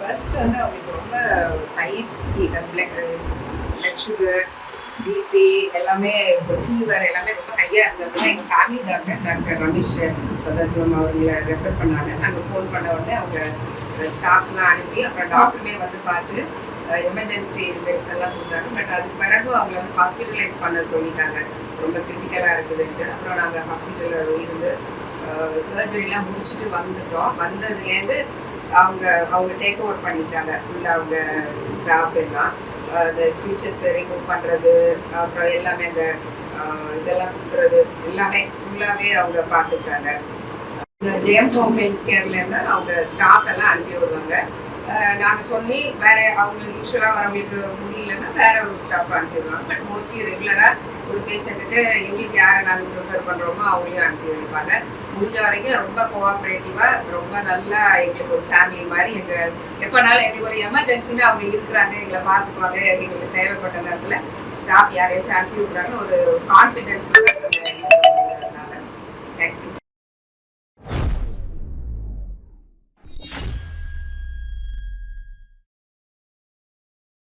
First வந்து அவங்களுக்கு ரொம்ப ஹை பிளட் சுகர், பிபி எல்லாமே, ஃபீவர் எல்லாமே ரொம்ப ஹையாக இருந்தப்போ தான் எங்கள் ஃபேமிலி டாக்டர் ரமேஷ் சதாசிவம் அவங்களை ரெஃபர் பண்ணாங்க. நாங்கள் ஃபோன் பண்ண உடனே அவங்க ஸ்டாஃப்லாம் அனுப்பி அப்புறம் டாக்டருமே வந்து பார்த்து எமர்ஜென்சி மெடிசன்லாம் கொடுத்தாங்க. பட் அதுக்கு பிறகு அவங்கள வந்து ஹாஸ்பிட்டலைஸ் பண்ண சொல்லிட்டாங்க, ரொம்ப கிரிட்டிக்கலாக இருக்குதுன்ட்டு. அப்புறம் நாங்கள் ஹாஸ்பிட்டலில் இருந்து சர்ஜரிலாம் முடிச்சுட்டு வந்துட்டோம். வந்ததுலேருந்து அவங்க டேக் ஓவர் பண்ணிட்டாங்க ஃபுல்லாக, அவங்க ஸ்டாஃப் எல்லாம் இந்த ஸ்விட்சஸ் ரிமூவ் பண்ணுறது, அப்புறம் எல்லாமே அந்த இதெல்லாம் கொடுக்குறது எல்லாமே ஃபுல்லாகவே அவங்க பார்த்துக்கிட்டாங்க. இந்த ஜெயம் ஹோம் ஹெல்த் கேர்லேருந்து அவங்க ஸ்டாஃப் எல்லாம் அனுப்பி விடுவாங்க. நாங்கள் சொல்லி வேற அவங்களுக்கு யூஸ்வலாக வரவங்களுக்கு முடியலன்னா வேற ஒரு ஸ்டாஃப் அனுப்பிடுவாங்க. பட் மோஸ்ட்லி ரெகுலராக ஒரு பேஷண்ட்டுக்கு எங்களுக்கு யாரை நாங்கள் ப்ரிஃபர் பண்ணுறோமோ அவங்களையும் அனுப்பி வைப்பாங்க. முடிஞ்ச வரைக்கும் ரொம்ப கோஆப்ரேட்டிவாக, ரொம்ப நல்லா எங்களுக்கு ஒரு ஃபேமிலி மாதிரி. எங்கள் எப்போனாலும் எங்களுக்கு ஒரு எமர்ஜென்சின்னு அவங்க இருக்கிறாங்க, எங்களை பார்த்துக்குவாங்க. எங்களுக்கு தேவைப்பட்ட நேரத்தில் ஸ்டாஃப் யாரையாச்சும் அனுப்பி விட்றாங்கன்னு ஒரு கான்ஃபிடென்ஸோட